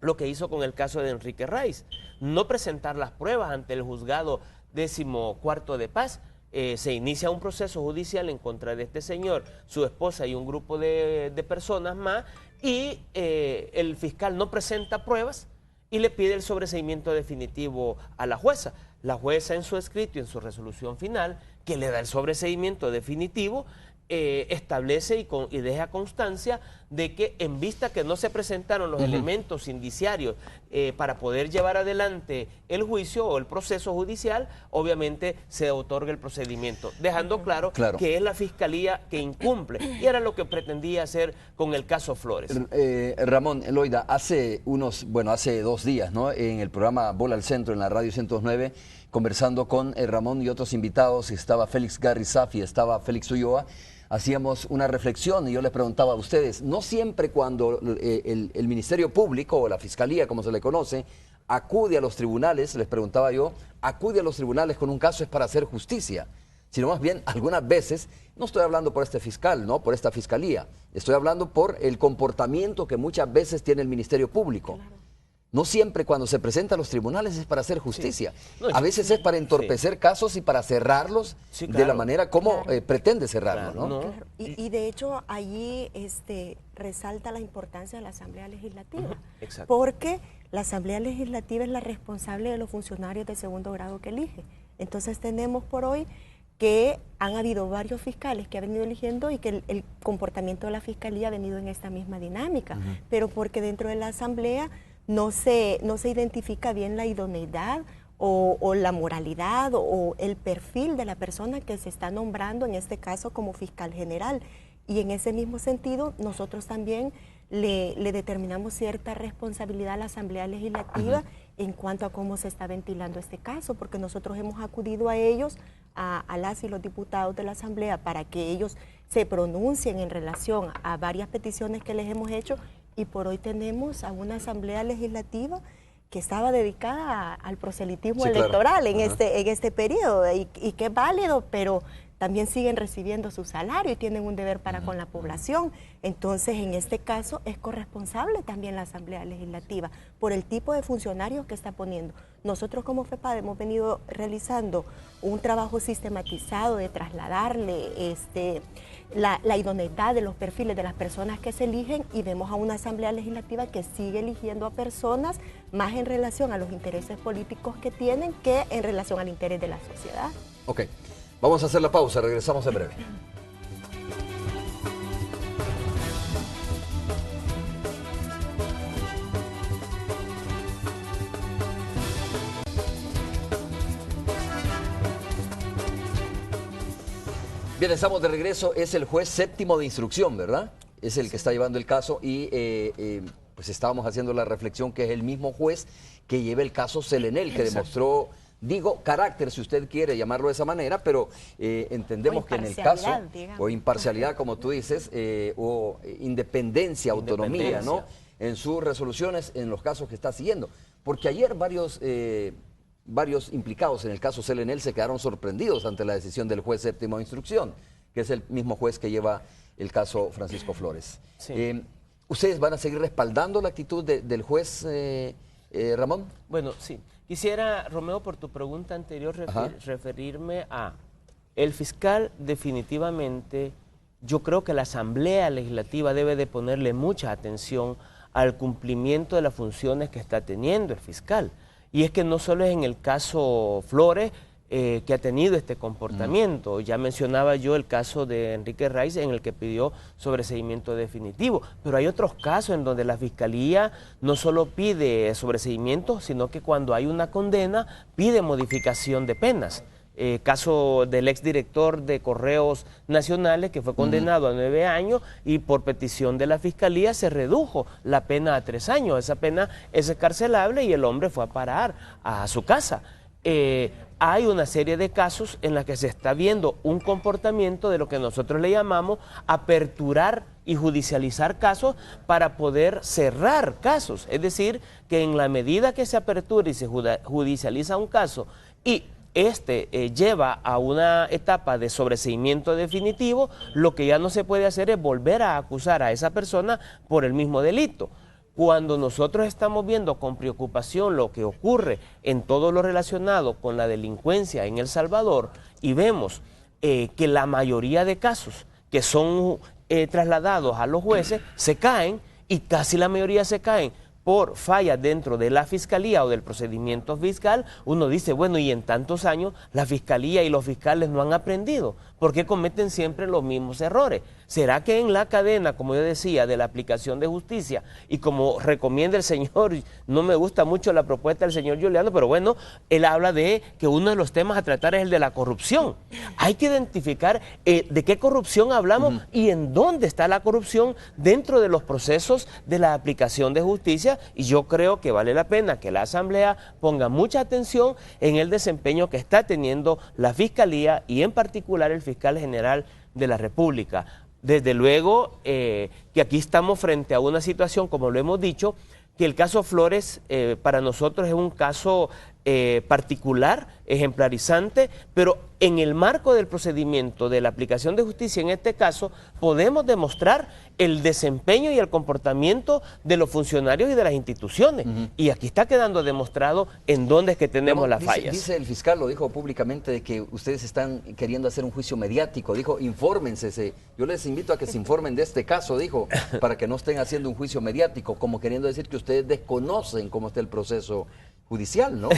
lo que hizo con el caso de Enrique Raiz, no presentar las pruebas ante el juzgado 14º de paz. Se inicia un proceso judicial en contra de este señor, su esposa y un grupo de personas más, y el fiscal no presenta pruebas y le pide el sobreseimiento definitivo a la jueza. La jueza, en su escrito y en su resolución final, que le da el sobreseimiento definitivo, establece y deja constancia de que, en vista que no se presentaron los elementos indiciarios para poder llevar adelante el juicio o el proceso judicial, obviamente se otorga el procedimiento, dejando claro que es la Fiscalía que incumple, y era lo que pretendía hacer con el caso Flores. Ramón, Loida, hace 2 días, ¿no?, en el programa Bola al Centro en la Radio 109, conversando con Ramón y otros invitados, estaba Félix Garrizafi, estaba Félix Ulloa, hacíamos una reflexión y yo les preguntaba a ustedes, no siempre cuando el Ministerio Público o la Fiscalía, como se le conoce, acude a los tribunales, les preguntaba yo, acude a los tribunales con un caso es para hacer justicia, sino más bien algunas veces, no estoy hablando por este fiscal, no por esta Fiscalía, estoy hablando por el comportamiento que muchas veces tiene el Ministerio Público. Claro. No siempre cuando se presenta a los tribunales es para hacer justicia. Sí. No, a veces es para entorpecer casos y para cerrarlos de la manera como pretende cerrarlos. Claro, ¿no? Claro. Y de hecho allí resalta la importancia de la Asamblea Legislativa. Porque la Asamblea Legislativa es la responsable de los funcionarios de segundo grado que elige. Entonces tenemos por hoy que han habido varios fiscales que han venido eligiendo y que el comportamiento de la Fiscalía ha venido en esta misma dinámica. Pero porque dentro de la Asamblea no se identifica bien la idoneidad o la moralidad o el perfil de la persona que se está nombrando, en este caso como fiscal general. Y en ese mismo sentido, nosotros también le determinamos cierta responsabilidad a la Asamblea Legislativa en cuanto a cómo se está ventilando este caso, porque nosotros hemos acudido a ellos, a las y los diputados de la Asamblea, para que ellos se pronuncien en relación a varias peticiones que les hemos hecho. Y por hoy tenemos a una Asamblea Legislativa que estaba dedicada al proselitismo electoral en este periodo y que es válido, pero también siguen recibiendo su salario y tienen un deber para con la población. Entonces, en este caso, es corresponsable también la Asamblea Legislativa por el tipo de funcionarios que está poniendo. Nosotros como FEPAD hemos venido realizando un trabajo sistematizado de trasladarle la idoneidad de los perfiles de las personas que se eligen, y vemos a una Asamblea Legislativa que sigue eligiendo a personas más en relación a los intereses políticos que tienen que en relación al interés de la sociedad. Ok. Vamos a hacer la pausa, regresamos en breve. Bien, estamos de regreso. Es el juez séptimo de instrucción, ¿verdad? Es el que está llevando el caso y pues estábamos haciendo la reflexión que es el mismo juez que lleva el caso Selenel, que demostró, digo, carácter, si usted quiere llamarlo de esa manera, pero entendemos que en el caso, digamos, o imparcialidad, como tú dices, o independencia, autonomía, ¿no? En sus resoluciones, en los casos que está siguiendo. Porque ayer varios implicados en el caso Selenel se quedaron sorprendidos ante la decisión del juez séptimo de instrucción, que es el mismo juez que lleva el caso Francisco Flores. Sí. ¿Ustedes van a seguir respaldando la actitud del juez Ramón? Bueno, sí. Quisiera, Romeo, por tu pregunta anterior, referirme a el fiscal. Definitivamente, yo creo que la Asamblea Legislativa debe de ponerle mucha atención al cumplimiento de las funciones que está teniendo el fiscal. Y es que no solo es en el caso Flores que ha tenido este comportamiento. Ya mencionaba yo el caso de Enrique Raiz, en el que pidió sobreseimiento definitivo, pero hay otros casos en donde la Fiscalía no solo pide sobreseimiento, sino que cuando hay una condena pide modificación de penas. Caso del exdirector de Correos Nacionales, que fue condenado a 9 años y por petición de la Fiscalía se redujo la pena a 3 años. Esa pena es excarcelable y el hombre fue a parar a su casa. Hay una serie de casos en la que se está viendo un comportamiento de lo que nosotros le llamamos aperturar y judicializar casos para poder cerrar casos. Es decir, que en la medida que se apertura y se judicializa un caso y lleva a una etapa de sobreseimiento definitivo, lo que ya no se puede hacer es volver a acusar a esa persona por el mismo delito. Cuando nosotros estamos viendo con preocupación lo que ocurre en todo lo relacionado con la delincuencia en El Salvador y vemos que la mayoría de casos que son trasladados a los jueces se caen y casi la mayoría se caen por fallas dentro de la Fiscalía o del procedimiento fiscal, uno dice, bueno, y en tantos años la Fiscalía y los fiscales no han aprendido. ¿Por qué cometen siempre los mismos errores? ¿Será que en la cadena, como yo decía, de la aplicación de justicia, y como recomienda el señor, no me gusta mucho la propuesta del señor Juliano, pero bueno, él habla de que uno de los temas a tratar es el de la corrupción. Hay que identificar de qué corrupción hablamos y en dónde está la corrupción dentro de los procesos de la aplicación de justicia, y yo creo que vale la pena que la Asamblea ponga mucha atención en el desempeño que está teniendo la Fiscalía y en particular el Fiscal General de la República. Desde luego que aquí estamos frente a una situación, como lo hemos dicho, que el caso Flores para nosotros es un caso particular, ejemplarizante, pero en el marco del procedimiento de la aplicación de justicia, en este caso, podemos demostrar el desempeño y el comportamiento de los funcionarios y de las instituciones. Y aquí está quedando demostrado en dónde es que tenemos las fallas. Dice el fiscal, lo dijo públicamente, de que ustedes están queriendo hacer un juicio mediático. Dijo, infórmense. Yo les invito a que se informen de este caso, dijo, para que no estén haciendo un juicio mediático, como queriendo decir que ustedes desconocen cómo está el proceso judicial, ¿no?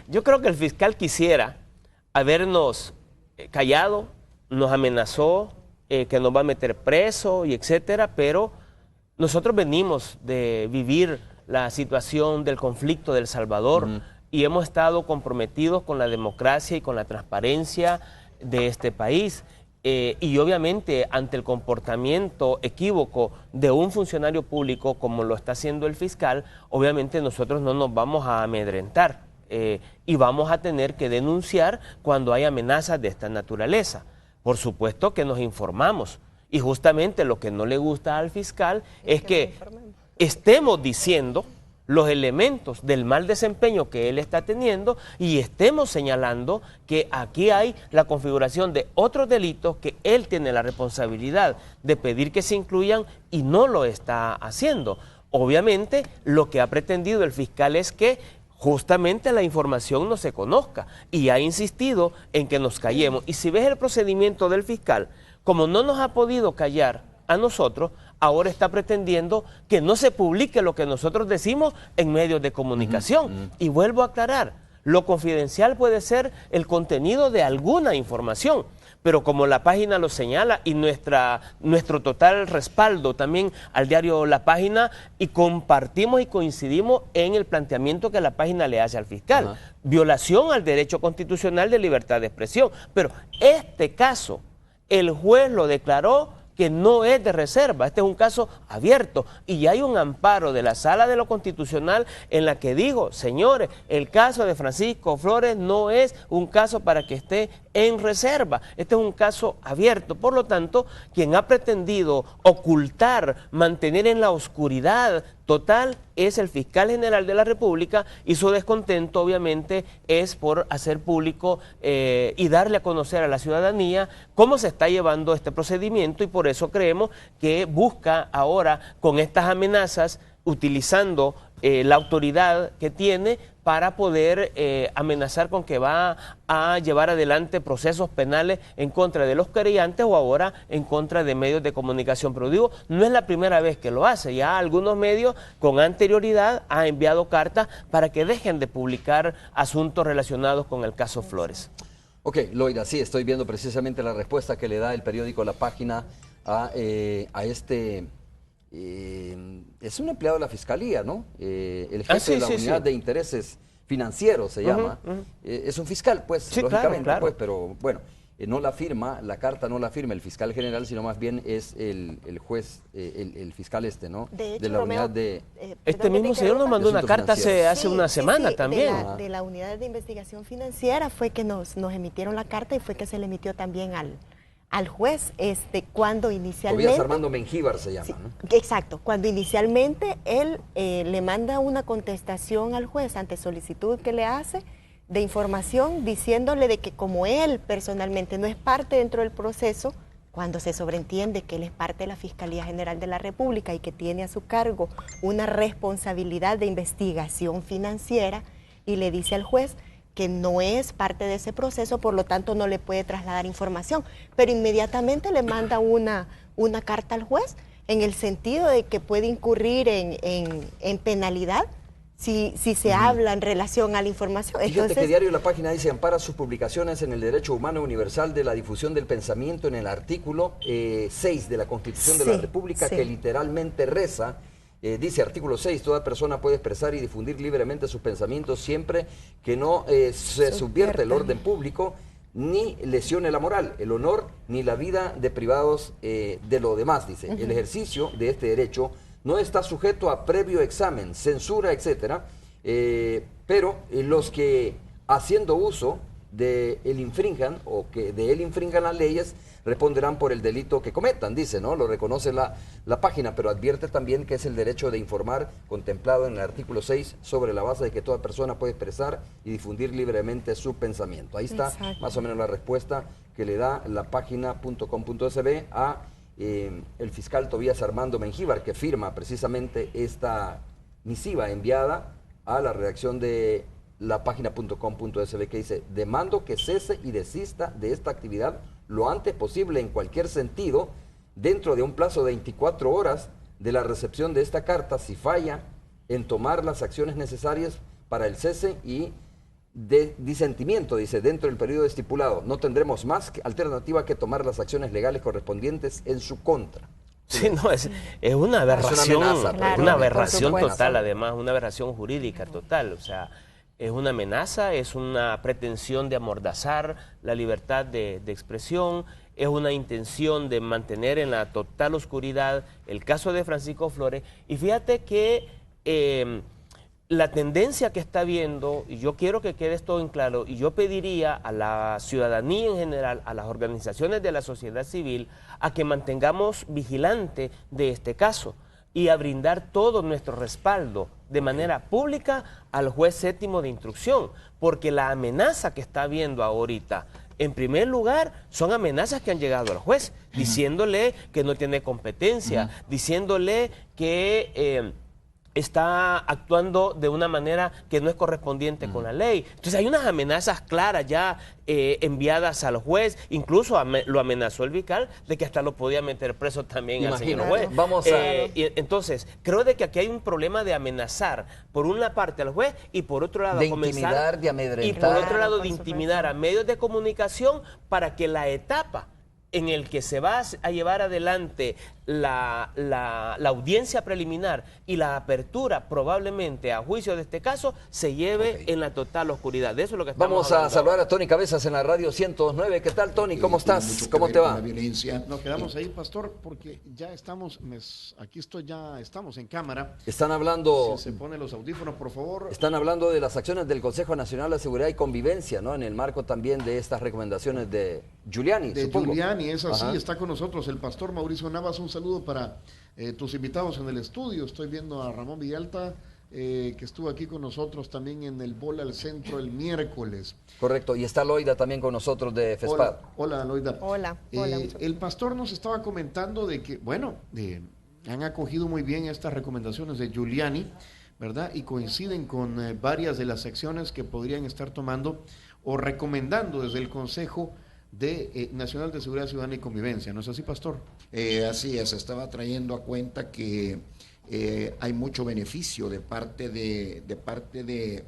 Yo creo que el fiscal quisiera habernos callado, nos amenazó que nos va a meter preso y etcétera, pero nosotros venimos de vivir la situación del conflicto de El Salvador y hemos estado comprometidos con la democracia y con la transparencia de este país. Y obviamente ante el comportamiento equívoco de un funcionario público como lo está haciendo el fiscal, obviamente nosotros no nos vamos a amedrentar y vamos a tener que denunciar cuando hay amenazas de esta naturaleza. Por supuesto que nos informamos y justamente lo que no le gusta al fiscal es que estemos diciendo los elementos del mal desempeño que él está teniendo y estemos señalando que aquí hay la configuración de otros delitos que él tiene la responsabilidad de pedir que se incluyan y no lo está haciendo. Obviamente, lo que ha pretendido el fiscal es que justamente la información no se conozca y ha insistido en que nos callemos. Y si ves el procedimiento del fiscal, como no nos ha podido callar a nosotros, ahora está pretendiendo que no se publique lo que nosotros decimos en medios de comunicación. Y vuelvo a aclarar, lo confidencial puede ser el contenido de alguna información, pero como la página lo señala y nuestro total respaldo también al diario La Página, y compartimos y coincidimos en el planteamiento que la página le hace al fiscal. Violación al derecho constitucional de libertad de expresión. Pero este caso el juez lo declaró que no es de reserva, este es un caso abierto y hay un amparo de la Sala de lo Constitucional en la que dijo, señores, el caso de Francisco Flores no es un caso para que esté en reserva, este es un caso abierto, por lo tanto, quien ha pretendido ocultar, mantener en la oscuridad total es el fiscal general de la República y su descontento obviamente es por hacer público y darle a conocer a la ciudadanía cómo se está llevando este procedimiento y por eso creemos que busca ahora con estas amenazas utilizando la autoridad que tiene para poder amenazar con que va a llevar adelante procesos penales en contra de los querellantes o ahora en contra de medios de comunicación. Pero digo, no es la primera vez que lo hace, ya algunos medios con anterioridad han enviado cartas para que dejen de publicar asuntos relacionados con el caso Flores. Ok, Loida, sí, estoy viendo precisamente la respuesta que le da el periódico La Página a este... es un empleado de la Fiscalía, ¿no? El jefe de la Unidad de Intereses Financieros se llama. Es un fiscal, pues, sí, lógicamente, claro. pues, pero bueno, no la firma, la carta no la firma el fiscal general, sino más bien es el juez, el fiscal ¿no? De hecho, de la Romeo, unidad de... Este mismo señor nos mandó una carta hace una semana también. De la Unidad de Investigación Financiera fue que nos emitieron la carta y fue que se le emitió también al juez cuando inicialmente... Tobías Armando Mengíbar se llama, sí, ¿no? Exacto, cuando inicialmente él le manda una contestación al juez ante solicitud que le hace de información diciéndole de que como él personalmente no es parte dentro del proceso, cuando se sobreentiende que él es parte de la Fiscalía General de la República y que tiene a su cargo una responsabilidad de investigación financiera, y le dice al juez que no es parte de ese proceso, por lo tanto no le puede trasladar información, pero inmediatamente le manda una carta al juez en el sentido de que puede incurrir en penalidad si se habla en relación a la información. Fíjate Entonces, que Diario La Página dice, ampara sus publicaciones en el derecho humano universal de la difusión del pensamiento en el artículo 6 de la Constitución de la República, que literalmente reza, dice artículo 6, toda persona puede expresar y difundir libremente sus pensamientos siempre que no se subvierta el orden público, ni lesione la moral, el honor, ni la vida de privados de lo demás, dice. El ejercicio de este derecho no está sujeto a previo examen, censura, etcétera, pero los que haciendo uso de él infrinjan o que de él infringan las leyes responderán por el delito que cometan, dice, ¿no? Lo reconoce la página, pero advierte también que es el derecho de informar contemplado en el artículo 6 sobre la base de que toda persona puede expresar y difundir libremente su pensamiento. Ahí está más o menos la respuesta que le da la página.com.sb a el fiscal Tobías Armando Mengíbar, que firma precisamente esta misiva enviada a la redacción de la página.com.sb, que dice: demando que cese y desista de esta actividad lo antes posible en cualquier sentido, dentro de un plazo de 24 horas de la recepción de esta carta, si falla en tomar las acciones necesarias para el cese y de disentimiento, dice, dentro del periodo estipulado. No tendremos más alternativa que tomar las acciones legales correspondientes en su contra. Sí, no, es una aberración, una aberración total, además, una aberración jurídica total, o sea, es una amenaza, es una pretensión de amordazar la libertad de expresión, es una intención de mantener en la total oscuridad el caso de Francisco Flores. Y fíjate que la tendencia que está viendo, y yo quiero que quede esto en claro, y yo pediría a la ciudadanía en general, a las organizaciones de la sociedad civil, a que mantengamos vigilante de este caso y a brindar todo nuestro respaldo de manera pública al juez séptimo de instrucción, porque la amenaza que está viendo ahorita, en primer lugar, son amenazas que han llegado al juez, diciéndole que no tiene competencia, diciéndole que está actuando de una manera que no es correspondiente con la ley. Entonces hay unas amenazas claras ya enviadas al juez, incluso lo amenazó el fiscal de que hasta lo podía meter preso también al señor juez. Vamos a... entonces, creo de que aquí hay un problema de amenazar por una parte al juez y por otro lado de intimidar, de amedrentar. Y por otro lado de intimidar a medios de comunicación para que la etapa en el que se va a llevar adelante la audiencia preliminar y la apertura probablemente a juicio de este caso se lleve en la total oscuridad. De eso es lo que estamos Vamos hablando. a saludar a Tony Cabezas en la radio 109. ¿Qué tal, Tony? ¿Cómo estás? ¿Cómo te va? Nos quedamos ahí, pastor, porque ya estamos, estamos en cámara. Están hablando... Si se ponen los audífonos, por favor. Están hablando de las acciones del Consejo Nacional de Seguridad y Convivencia, ¿no? En el marco también de estas recomendaciones de Giuliani, De supongo. Giuliani, es así, Ajá. está con nosotros el pastor Mauricio Navas. Un saludo para tus invitados en el estudio. Estoy viendo a Ramón Villalta, que estuvo aquí con nosotros también en el Bola al Centro el miércoles. Correcto, y está Loida también con nosotros de FESPAD. Hola, Loida. Hola, hola. mucho. El pastor nos estaba comentando de que, bueno, han acogido muy bien estas recomendaciones de Giuliani, ¿verdad? Y coinciden con varias de las acciones que podrían estar tomando o recomendando desde el Consejo Nacional de Seguridad Ciudadana y Convivencia. ¿No es así, pastor? Así es, estaba trayendo a cuenta que hay mucho beneficio de parte de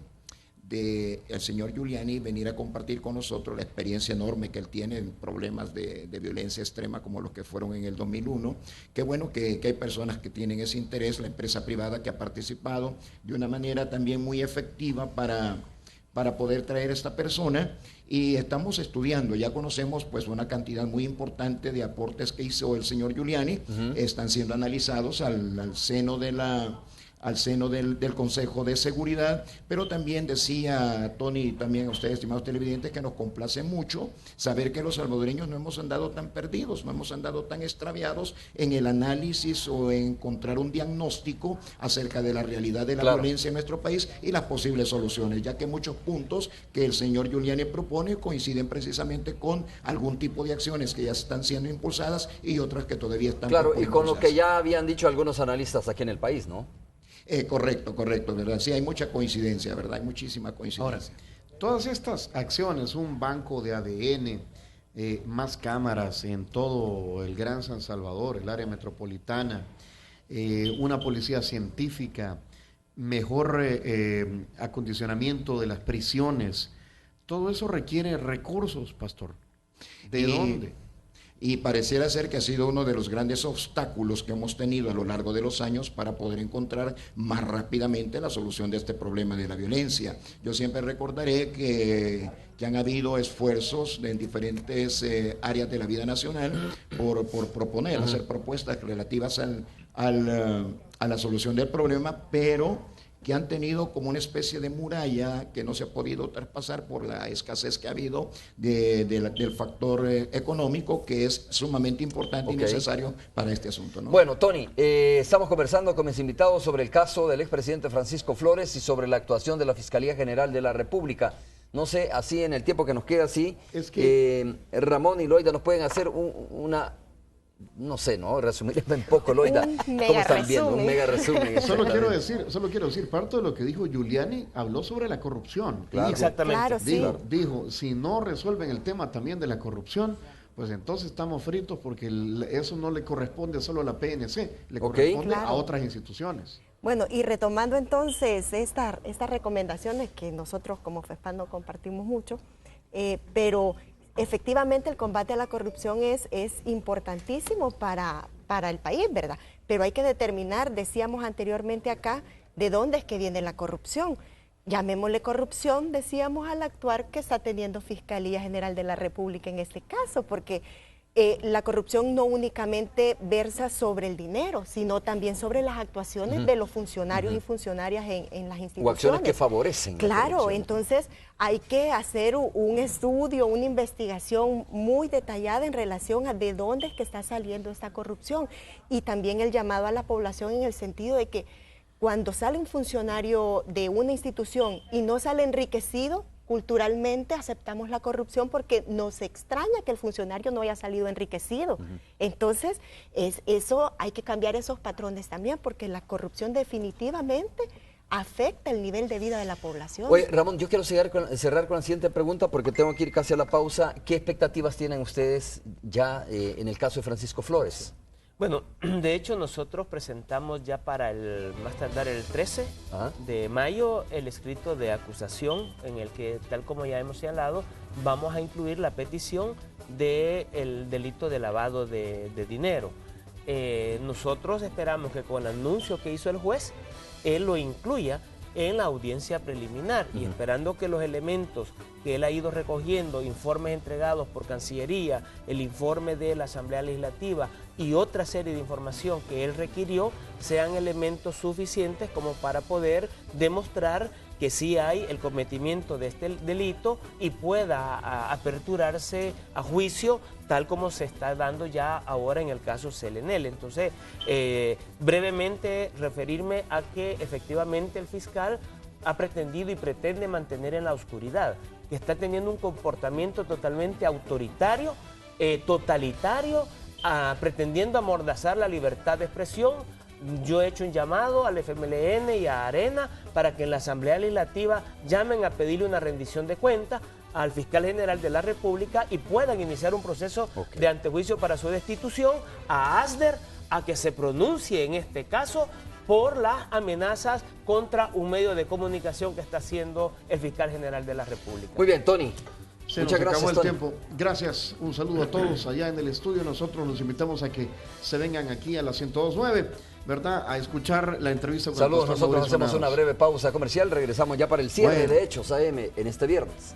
el señor Giuliani venir a compartir con nosotros la experiencia enorme que él tiene en problemas de violencia extrema como los que fueron en el 2001. Qué bueno que hay personas que tienen ese interés, la empresa privada que ha participado de una manera también muy efectiva para poder traer a esta persona, y estamos estudiando, ya conocemos pues una cantidad muy importante de aportes que hizo el señor Giuliani. Están siendo analizados al seno del Consejo de Seguridad, pero también decía Tony, también a ustedes, estimados televidentes, que nos complace mucho saber que los salvadoreños no hemos andado tan perdidos, no hemos andado tan extraviados en el análisis o en encontrar un diagnóstico acerca de la realidad de la violencia en nuestro país y las posibles soluciones, ya que muchos puntos que el señor Giuliani propone coinciden precisamente con algún tipo de acciones que ya están siendo impulsadas y otras que todavía están Claro, por y con lo que impulsarse. ya habían dicho algunos analistas aquí en el país, ¿no? Correcto, ¿verdad? Sí, hay mucha coincidencia, ¿verdad? Hay muchísima Ahora, coincidencia. todas estas acciones, un banco de ADN, más cámaras en todo el Gran San Salvador, el área metropolitana, una policía científica, mejor acondicionamiento de las prisiones, todo eso requiere recursos, pastor. ¿De dónde? Y pareciera ser que ha sido uno de los grandes obstáculos que hemos tenido a lo largo de los años para poder encontrar más rápidamente la solución de este problema de la violencia. Yo siempre recordaré que han habido esfuerzos en diferentes áreas de la vida nacional por proponer, hacer propuestas relativas a la solución del problema, pero que han tenido como una especie de muralla que no se ha podido traspasar por la escasez que ha habido del factor económico, que es sumamente importante y necesario para este asunto, ¿no? Bueno, Tony, estamos conversando con mis invitados sobre el caso del expresidente Francisco Flores y sobre la actuación de la Fiscalía General de la República. No sé, así en el tiempo que nos queda, así, Es que... Ramón y Loida nos pueden hacer no sé, ¿no? Resumir un poco, Loida. Un ¿Cómo mega están viendo? Un resumen. mega resumen. Solo quiero exactamente. decir, parte de lo que dijo Giuliani habló sobre la corrupción. Claro. Exactamente. Claro, sí. Dijo, si no resuelven el tema también de la corrupción, pues entonces estamos fritos porque eso no le corresponde solo a la PNC, le corresponde Claro. a otras instituciones. Bueno, y retomando entonces estas recomendaciones que nosotros como FESPAD no compartimos mucho, pero efectivamente el combate a la corrupción es importantísimo para el país, ¿verdad? Pero hay que determinar, decíamos anteriormente acá, de dónde es que viene la corrupción. Llamémosle corrupción, decíamos, al actuar que está teniendo Fiscalía General de la República en este caso, porque la corrupción no únicamente versa sobre el dinero, sino también sobre las actuaciones de los funcionarios y funcionarias en las instituciones. O acciones que favorecen la Claro, corrupción. entonces hay que hacer un estudio, una investigación muy detallada en relación a de dónde es que está saliendo esta corrupción, y también el llamado a la población en el sentido de que cuando sale un funcionario de una institución y no sale enriquecido, culturalmente aceptamos la corrupción porque nos extraña que el funcionario no haya salido enriquecido. Entonces, eso hay que cambiar esos patrones también, porque la corrupción definitivamente afecta el nivel de vida de la población. Oye, Ramón, yo quiero cerrar con la siguiente pregunta porque tengo que ir casi a la pausa. ¿Qué expectativas tienen ustedes ya en el caso de Francisco Flores? Bueno, de hecho nosotros presentamos ya para más tardar el 13 de mayo el escrito de acusación en el que, tal como ya hemos señalado, vamos a incluir la petición del delito de lavado de dinero. Nosotros esperamos que con el anuncio que hizo el juez, él lo incluya en la audiencia preliminar y esperando que los elementos que él ha ido recogiendo, informes entregados por Cancillería, el informe de la Asamblea Legislativa y otra serie de información que él requirió, sean elementos suficientes como para poder demostrar que sí hay el cometimiento de este delito y pueda aperturarse a juicio tal como se está dando ya ahora en el caso Selenel. Entonces, brevemente referirme a que efectivamente el fiscal ha pretendido y pretende mantener en la oscuridad, que está teniendo un comportamiento totalmente autoritario, totalitario, pretendiendo amordazar la libertad de expresión. Yo he hecho un llamado al FMLN y a Arena para que en la Asamblea Legislativa llamen a pedirle una rendición de cuentas al fiscal general de la República y puedan iniciar un proceso de antejuicio para su destitución, a Asder a que se pronuncie en este caso por las amenazas contra un medio de comunicación que está haciendo el fiscal general de la República. Muy bien, Tony. Muchas gracias, acabó el tiempo. Gracias, un saludo a todos allá en el estudio. Nosotros los invitamos a que se vengan aquí a la 102.9, ¿verdad? A escuchar la entrevista con Saludos, el pastor nosotros Mauricio hacemos Navas. una breve pausa comercial, regresamos ya para el cierre de Hechos AM en este viernes.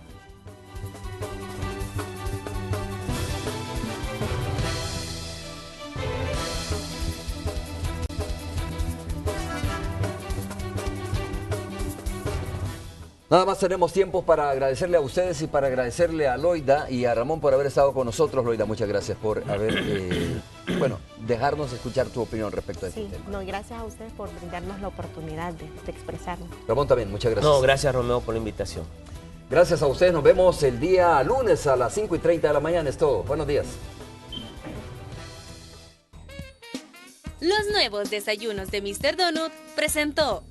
Nada más tenemos tiempo para agradecerle a ustedes y para agradecerle a Loida y a Ramón por haber estado con nosotros. Loida, muchas gracias por haber, dejarnos escuchar tu opinión respecto a este tema. No, gracias a ustedes por brindarnos la oportunidad de expresarnos. Ramón también, muchas gracias. No, gracias Romeo por la invitación. Gracias a ustedes, nos vemos el día lunes a las 5:30 de la mañana, es todo. Buenos días. Los nuevos desayunos de Mr. Donut presentó